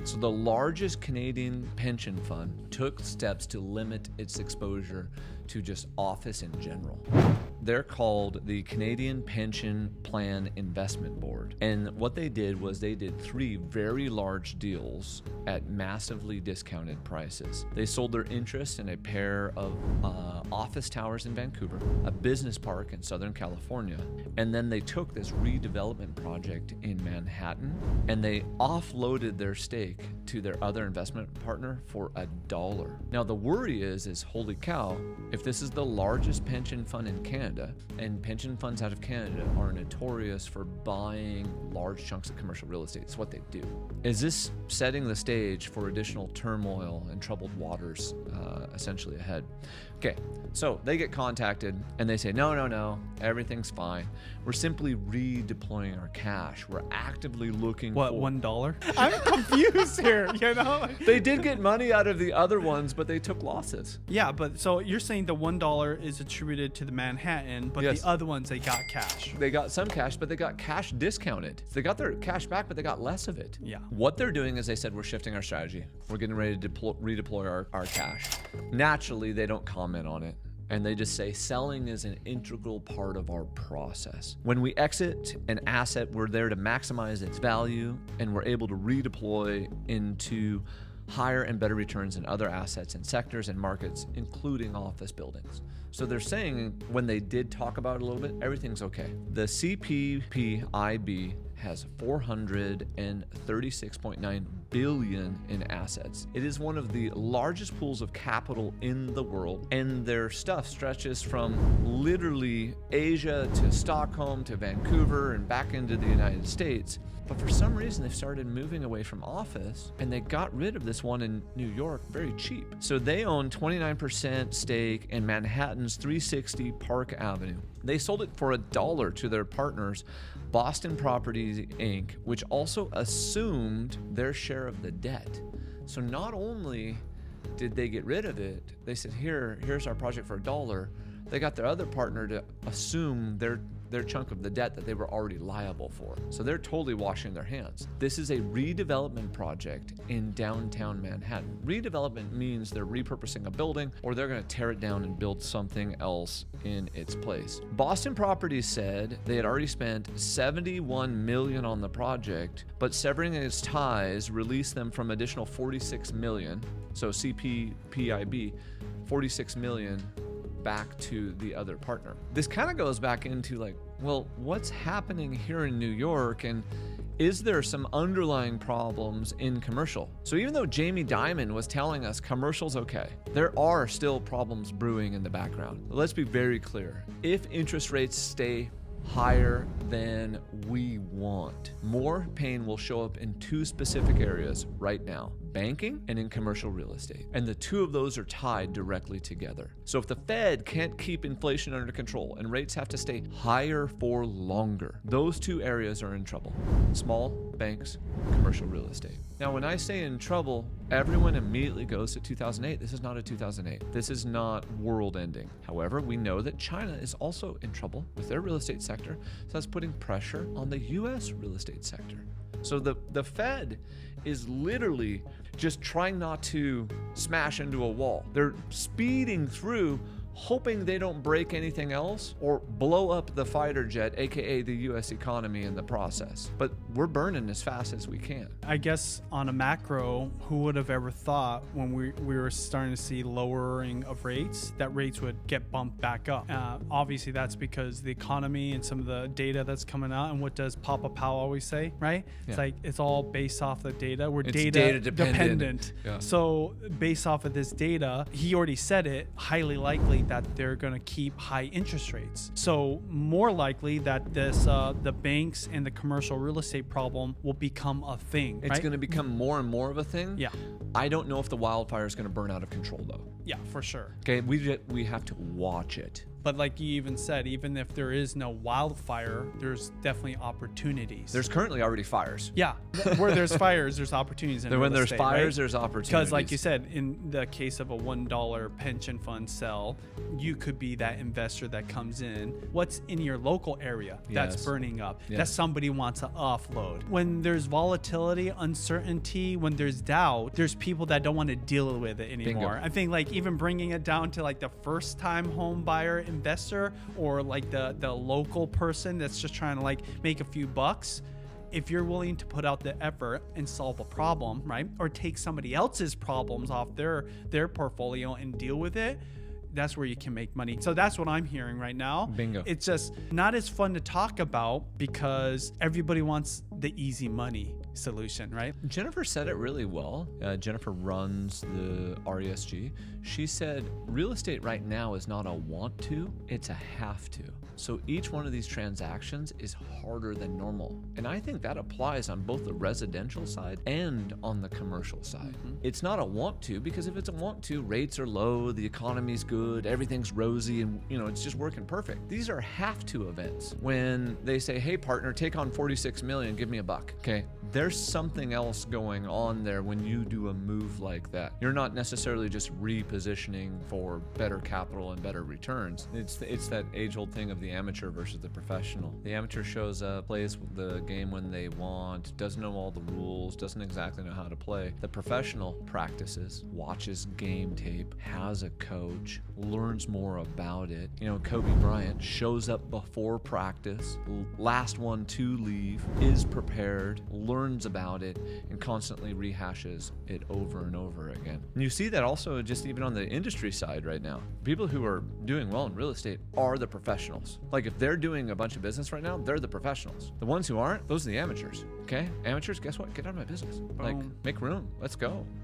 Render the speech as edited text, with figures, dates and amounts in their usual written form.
So the largest Canadian pension fund took steps to limit its exposure to just office in general. They're called the Canadian Pension Plan Investment Board. And what they did was they did 3 very large deals at massively discounted prices. They sold their interest in a pair of office towers in Vancouver, a business park in Southern California, and then they took this redevelopment project in Manhattan and they offloaded their stake to their other investment partner for $1. Now the worry is holy cow, if this is the largest pension fund in Canada, and pension funds out of Canada are notorious for buying large chunks of commercial real estate, it's what they do. Is this setting the stage for additional turmoil and troubled waters essentially ahead? Okay, so they get contacted and they say, no, everything's fine. We're simply redeploying our cash. We're actively looking for... What, $1? I'm confused here, you know? They did get money out of the other ones, but they took losses. Yeah, but so you're saying the $1 is attributed to the Manhattan, but yes, the other ones, they got cash. They got some cash, but they got cash discounted. They got their cash back, but they got less of it. Yeah. What they're doing is they said, we're shifting our strategy. We're getting ready to redeploy our cash. Naturally, they don't comment on it. And they just say selling is an integral part of our process. When we exit an asset, we're there to maximize its value and we're able to redeploy into higher and better returns in other assets and sectors and markets, including office buildings. So they're saying when they did talk about it a little bit, everything's okay. The CPPIB has $436.9 billion in assets. It is one of the largest pools of capital in the world, and their stuff stretches from literally Asia to Stockholm to Vancouver and back into the United States. But for some reason, they've started moving away from office, and they got rid of this one in New York very cheap. So they own 29% stake in Manhattan's 360 Park Avenue. They sold it for $1 to their partners, Boston Properties Inc., which also assumed their share of the debt. So not only did they get rid of it, they said, here's our project for $1. They got their other partner to assume their chunk of the debt that they were already liable for. So they're totally washing their hands. This is a redevelopment project in downtown Manhattan. Redevelopment means they're repurposing a building or they're going to tear it down and build something else in its place. Boston Properties said they had already spent $71 million on the project, but severing its ties released them from additional $46 million. So CPPIB, $46 million back to the other partner. This kind of goes back into like, well, what's happening here in New York, and is there some underlying problems in commercial? So even though Jamie Dimon was telling us commercial's okay, there are still problems brewing in the background. But let's be very clear. If interest rates stay higher than we want, more pain will show up in 2 specific areas right now: banking and in commercial real estate. And the 2 of those are tied directly together. So if the Fed can't keep inflation under control and rates have to stay higher for longer, those 2 areas are in trouble: small banks, commercial real estate. Now, when I say in trouble, everyone immediately goes to 2008. This is not a 2008. This is not world ending. However, we know that China is also in trouble with their real estate sector, so that's putting pressure on the US real estate sector. So the Fed is literally just trying not to smash into a wall. They're speeding through, hoping they don't break anything else or blow up the fighter jet, aka the US economy, in the process. But we're burning as fast as we can. I guess on a macro, who would have ever thought when we were starting to see lowering of rates, that rates would get bumped back up? Obviously, that's because the economy and some of the data that's coming out. And what does Papa Powell always say, right? Yeah. It's like, it's all based off the data. We're data dependent. Yeah. So based off of this data, he already said it, highly likely that they're going to keep high interest rates. So more likely that this the banks and the commercial real estate problem will become a thing. It's going to become more and more of a thing. Yeah. I don't know if the wildfire is going to burn out of control though. Yeah, for sure. Okay, we have to watch it. But like you even said, even if there is no wildfire, there's definitely opportunities. There's currently already fires. Yeah, where there's fires, there's opportunities in real When there's estate, fires, right? there's opportunities. Because like you said, in the case of a $1 pension fund sell, you could be that investor that comes in. What's in your local area that's Yes. burning up, Yes. that somebody wants to offload. When there's volatility, uncertainty, when there's doubt, there's people that don't want to deal with it anymore. Bingo. I think like even bringing it down to like the first time home buyer investor, or like the local person that's just trying to like make a few bucks. If you're willing to put out the effort and solve a problem, right? Or take somebody else's problems off their portfolio and deal with it, that's where you can make money. So that's what I'm hearing right now. Bingo. It's just not as fun to talk about because everybody wants the easy money solution, right? Jennifer said it really well. Jennifer runs the RESG. She said real estate right now is not a want to, it's a have to. So each one of these transactions is harder than normal. And I think that applies on both the residential side and on the commercial side. It's not a want to, because if it's a want to, rates are low, the economy's good, everything's rosy, and it's just working perfect. These are have to events. When they say, hey partner, take on 46 million, give me a buck. Okay, there's something else going on there when you do a move like that. You're not necessarily just repositioning for better capital and better returns. It's that age-old thing of the amateur versus the professional. The amateur shows up, plays the game when they want, doesn't know all the rules, doesn't exactly know how to play. The professional practices, watches game tape, has a coach, learns more about it. Kobe Bryant shows up before practice, last one to leave, is prepared, learns about it, and constantly rehashes it over and over again. And you see that also just even on the industry side right now. People who are doing well in real estate are the professionals. Like if they're doing a bunch of business right now, they're the professionals. The ones who aren't, those are the amateurs. Okay? Amateurs, guess what? Get out of my business. Like, make room. Let's go.